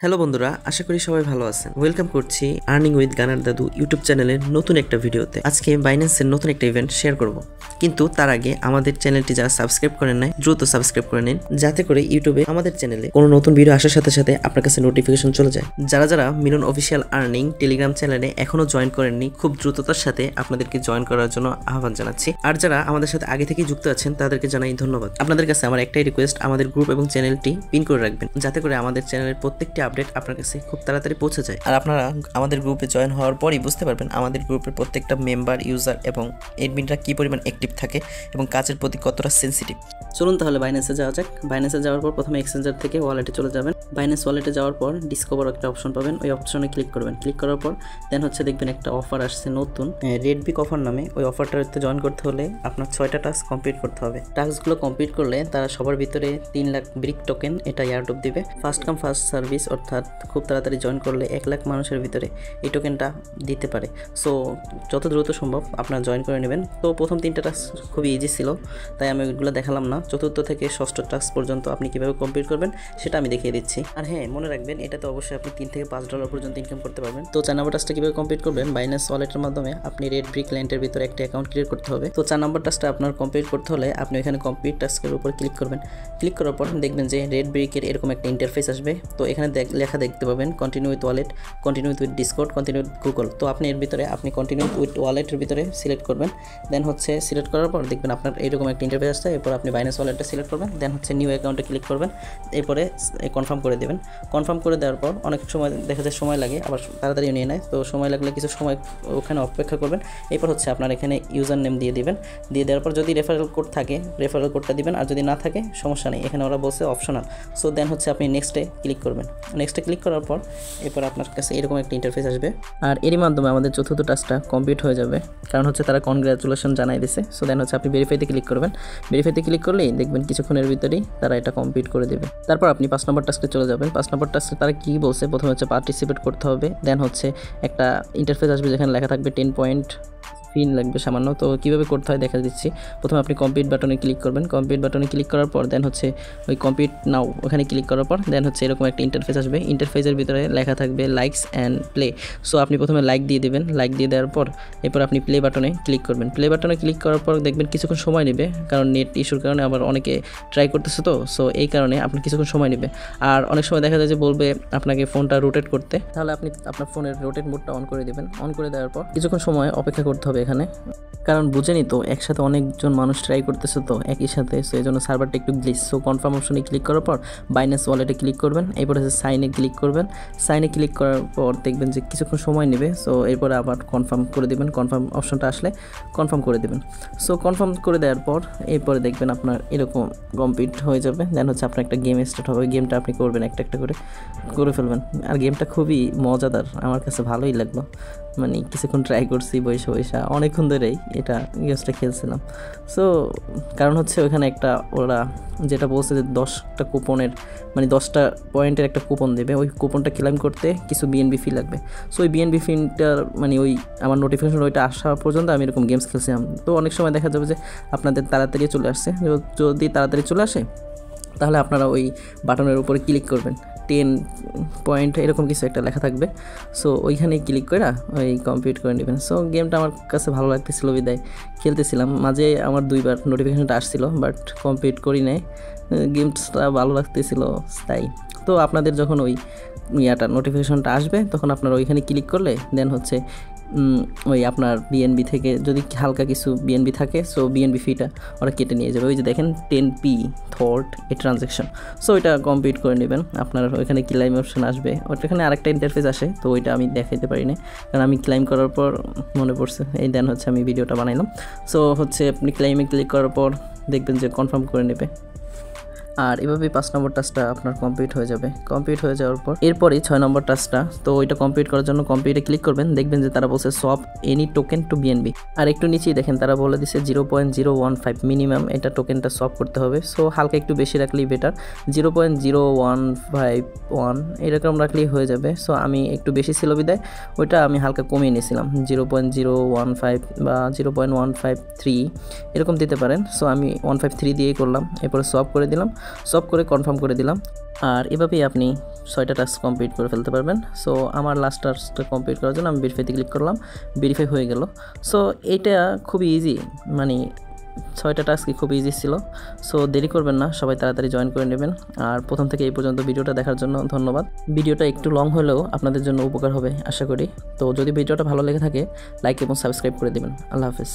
Hello বন্ধুরা, আশা করি সবাই ভালো আছেন। ওয়েলকাম করছি আর্নিং উইথ গানার দাদু ইউটিউব চ্যানেলের নতুন একটা ভিডিওতে। আজকে বাইন্যান্সের নতুন একটা ইভেন্ট শেয়ার করব, কিন্তু তার আগে আমাদের চ্যানেলটি যারা সাবস্ক্রাইব করেন নাই দ্রুত সাবস্ক্রাইব করে নিন, যাতে করে ইউটিউবে আমাদের চ্যানেলে কোনো নতুন ভিডিও আসার সাথে সাথে আপনার কাছে নোটিফিকেশন চলে যায়। যারা যারা মিলন অফিসিয়াল আর্নিং টেলিগ্রাম চ্যানেলে এখনো জয়েন করেননি, খুব দ্রুততার সাথে আপনাদেরকে জয়েন করার জন্য আহ্বান জানাচ্ছি। আর যারা আমাদের সাথে আগে থেকেই যুক্ত আছেন তাদেরকে জানাই ধন্যবাদ। আপনাদের কাছে আমার একটাই রিকোয়েস্ট, আমাদের গ্রুপ এবং চ্যানেলটি পিন করে রাখবেন, যাতে করে আমাদের চ্যানেলের প্রত্যেকটি আপডেট আপনার কাছে খুব তাড়াতাড়ি পৌঁছে যায়। আর আপনারা আমাদের গ্রুপে জয়েন হওয়ার পরই বুঝতে পারবেন আমাদের গ্রুপের প্রত্যেকটা মেম্বার, ইউজার এবং এডমিনরা কি পরিমাণ অ্যাক্টিভ থাকে এবং কাজের প্রতি কতটা সেন্সিটিভ। চলুন তাহলে বাইন্যান্সে যাওয়া যাক। বাইন্যান্সে যাওয়ার পর প্রথমে এক্সচেঞ্জার থেকে ওয়ালেটে চলে যাবেন। বাইন্যান্স ওয়ালেটে যাওয়ার পর ডিসকভার একটা অপশন পাবেন, ওই অপশনে ক্লিক করবেন। ক্লিক করার পর দেন দেখবেন একটা অফার আসছে নতুন, রেডবিক অফার নামে। ওই অফারটাতে জয়েন করতে হলে আপনার 6টা টাস্ক কমপ্লিট করতে হবে। টাস্কগুলো কমপ্লিট করলে তারা সবার ভিতরে 3 লাখ ব্রিক টোকেন এটা এয়ারড্রপ দিবে। ফার্স্ট কাম ফার্স্ট সার্ভিস, অর্থাৎ খুব তাড়াতাড়ি জয়েন করলে 1 লাখ মানুষের ভিতরে এই টোকেনটা দিতে পারে। সো যত দ্রুত সম্ভব আপনারা জয়েন করে নেবেন। তো প্রথম 3টা টাস্ক খুবই ইজি ছিল, তাই আমি ওইগুলো দেখালাম না। চতুর্থ থেকে ষষ্ঠ টাস্ক পর্যন্ত আপনি কীভাবে কমপ্লিট করবেন সেটা আমি দেখিয়ে দিচ্ছি। আর হ্যাঁ, মনে রাখবেন এটাতে অবশ্যই আপনি $3 থেকে $5 পর্যন্ত ইনকাম করতে পারবেন। তো 4 নম্বর টাস্কটা কীভাবে কমপ্লিট করবেন, বাইন্যান্স ওয়ালেটের মাধ্যমে আপনি রেডব্রিক ল্যান্ডের ভিতরে একটা অ্যাকাউন্ট ক্রিয়েট করতে হবে। তো 4 নম্বর টাস্কটা আপনার কমপ্লিট করতে হলে আপনি এখানে কমপ্লিট টাস্কের উপর ক্লিক করবেন। ক্লিক করার পর দেখবেন যে রেডব্রিকের এরকম একটা ইন্টারফেস আসবে। তো এখানে লেখা দেখতে পাবেন continue with wallet, continue with Discord, continue with Google. তো আপনি এর ভিতরে কন্টিনিউ উইথ ওয়ালেটের ভিতরে সিলেক্ট করবেন। দেন সিলেক্ট করার পর দেখবেন আপনার এরকম একটা ইন্টারফেস আসছে। এরপর আপনি বাইন্যান্স ওয়ালেটটা সিলেক্ট করবেন। দেন নিউ অ্যাকাউন্টে ক্লিক করবেন। এরপরে কনফার্ম করে দেবেন। কনফার্ম করে দেওয়ার পর অনেক সময় দেখা যায় সময় লাগে, আবার তাড়াতাড়ি নিয়ে নেয়। তো সময় লাগলে কিছু সময় ওখানে অপেক্ষা করবেন। এরপর আপনার এখানে ইউজার নেম দিয়ে দিবেন। দিয়ে দেওয়ার পর যদি রেফারেল কোড থাকে রেফারেল কোডটা দিবেন, আর যদি না থাকে সমস্যা নেই, এখানে ওরা বলছে অপশনাল। সো দেন আপনি নেক্সটে ক্লিক করবেন। নেক্সটে ক্লিক করার পর এরপর আপনার কাছে এরকম একটা ইন্টারফেস আসবে। আর এরই মাধ্যমে আমাদের চতুর্থ টাস্কটা কমপ্লিট হয়ে যাবে, কারণ তারা কনগ্রাচুলেশন জানাই দিছে। সো দেন আপনি ভেরিফাইতে ক্লিক করবেন। ভেরিফাইতে ক্লিক করলেই দেখবেন কিছুক্ষণের ভিতরেই তারা এটা কমপ্লিট করে দেবে। তারপর আপনি 5 নম্বর টাস্কে চলে যাবেন। 5 নম্বর টাস্কে তারা কী বলছে, প্রথমে পার্টিসিপেট করতে হবে। দেন একটা ইন্টারফেস আসবে যেখানে লেখা থাকবে 10 পয়েন্ট ফিন লাগবে সামান্য। তো কীভাবে করতে হয় দেখা দিচ্ছি। প্রথমে আপনি কমপ্লিট বাটনে ক্লিক করবেন। কমপ্লিট বাটনে ক্লিক করার পর দেন ওই কমপ্লিট নাও ওখানে ক্লিক করার পর দেন এরকম একটা ইন্টারফেস আসবে। ইন্টারফেসের ভিতরে লেখা থাকবে লাইকস অ্যান্ড প্লে। সো আপনি প্রথমে লাইক দিয়ে দেবেন। লাইক দিয়ে দেওয়ার পর এরপর আপনি প্লে বাটনে ক্লিক করবেন। প্লে বাটনে ক্লিক করার পর দেখবেন কিছুক্ষণ সময় নেবে, কারণ নেট ইস্যুর কারণে আবার অনেকে ট্রাই করতেছে। তো সো এই কারণে আপনার কিছুক্ষণ সময় নেবে। আর অনেক সময় দেখা যায় যে বলবে আপনাকে ফোনটা রোটেট করতে, তাহলে আপনি আপনার ফোনের রোটেট মোডটা অন করে দেবেন। অন করে দেওয়ার পর কিছুক্ষণ সময় অপেক্ষা করতে হবে এখানে, কারণ বুঝেনি তো একসাথে অনেকজন মানুষ ট্রাই করতেছে তো একই সাথে। সো এই জন্য সার্ভারটা একটু গ্লিচ। সো কনফার্ম অপশনে ক্লিক করার পর বাইন্যান্স ওয়ালেটে ক্লিক করবেন। এরপর সাইনে ক্লিক করবেন। সাইনে ক্লিক করার পর দেখবেন যে কিছুক্ষণ সময় নেবে। সো এরপরে আবার কনফার্ম করে দেবেন। কনফার্ম অপশনটা আসলে কনফার্ম করে দেবেন। সো কনফার্ম করে দেওয়ার পর এরপরে দেখবেন আপনার এরকম কমপ্লিট হয়ে যাবে। দেন আপনার একটা গেম স্টার্ট হবে। গেমটা আপনি করবেন, একটা একটা করে ফেলবেন। আর গেমটা খুবই মজাদার, আমার কাছে ভালোই লাগলো। মানে কিছুক্ষণ ট্রাই করছি বৈশা অনেকক্ষণ ধরেই এটা গেমসটা খেলছিলাম। সো কারণ ওখানে একটা ওরা যেটা বলছে যে 10টা কুপনের 10টা পয়েন্টের একটা কুপন দেবে। ওই কুপনটা ক্লেম করতে কিছু বিএনবি ফি লাগবে। সো ওই বিএনবি ফিটার ওই আমার নোটিফিকেশন ওইটা আসা পর্যন্ত আমি এরকম গেমস খেলছিলাম। তো অনেক সময় দেখা যাবে যে আপনাদের তাড়াতাড়ি চলে আসছে। যদি তাড়াতাড়ি চলে আসে তাহলে আপনারা ওই বাটনের উপরে ক্লিক করবেন। 10 পয়েন্ট এরকম কিছু একটা লেখা থাকবে। সো ওইখানে ক্লিক করে ওই কমপ্লিট করে নেবেন। সো গেমটা আমার কাছে ভালো লাগতেছিল বিদায় খেলতেছিলাম। মাঝে আমার 2বার নোটিফিকেশনটা আসছিল, বাট কমপ্লিট করি নাই। গেমসটা ভালো লাগতেছিল তাই। তো আপনাদের যখন ওই নোটিফিকেশনটা আসবে তখন আপনারা ওইখানে ক্লিক করলে দেন ওই আপনার বিএনবি থেকে যদি হালকা কিছু বিএনবি থাকে, সো বিএনবি ফিটা ওরা কেটে নিয়ে যাবে। ওই যে দেখেন 10p থট এ ট্রানজ্যাকশন। সো ওইটা কমপ্লিট করে নেবেন। আপনার ওইখানে ক্লাইম অপশন আসবে। ওইখানে আরেকটা ইন্টারফেস আসে, তো ওইটা আমি দেখাইতে পারি না, কারণ আমি ক্লাইম করার পর মনে পড়ছে। এই দেন আমি ভিডিওটা বানাইলাম। সো আপনি ক্লাইমে ক্লিক করার পর দেখবেন যে কনফার্ম করে নেবে। আর এভাবেই 5 নম্বর টাস্কটা আপনার কমপ্লিট হয়ে যাবে। কমপ্লিট হয়ে যাওয়ার পর এরপরই 6 নম্বর টাস্কটা, তো ওইটা কমপ্লিট করার জন্য কমপ্লিটে ক্লিক করবেন। দেখবেন যে তারা বলছে swap any token to BNB. আর একটু নিচেই দেখেন তারা বলে দিচ্ছে 0.015 মিনিমাম এটা টোকেনটা সোয়াপ করতে হবে। সো হালকা একটু বেশি রাখলেই বেটার, 0.0151 এরকম রাখলেই হয়ে যাবে। সো আমি একটু বেশি ছিল বিদায় ওইটা আমি হালকা কমিয়ে নিয়েছিলাম, 0.015 বা 0.153 এরকম দিতে পারেন। সো আমি 153 দিয়েই করলাম। এরপরে সোয়াপ করে দিলাম। সব করে কনফার্ম করে দিলাম। আর এভাবেই আপনি 6টা টাস্ক কমপ্লিট করে ফেলতে পারবেন। সো আমার লাস্ট টাস্কটা কমপ্লিট করার জন্য আমি ভেরিফাইতে ক্লিক করলাম, ভেরিফাই হয়ে গেল। সো এইটা খুবই ইজি, মানে 6টা টাস্কই খুব ইজি ছিল। সো দেরি করবেন না, সবাই তাড়াতাড়ি জয়েন করে নেবেন। আর প্রথম থেকে এই পর্যন্ত ভিডিওটা দেখার জন্য ধন্যবাদ। ভিডিওটা একটু লং হলেও আপনাদের জন্য উপকার হবে আশা করি। তো যদি ভিডিওটা ভালো লেগে থাকে লাইক এবং সাবস্ক্রাইব করে দেবেন। আল্লাহ হাফেজ।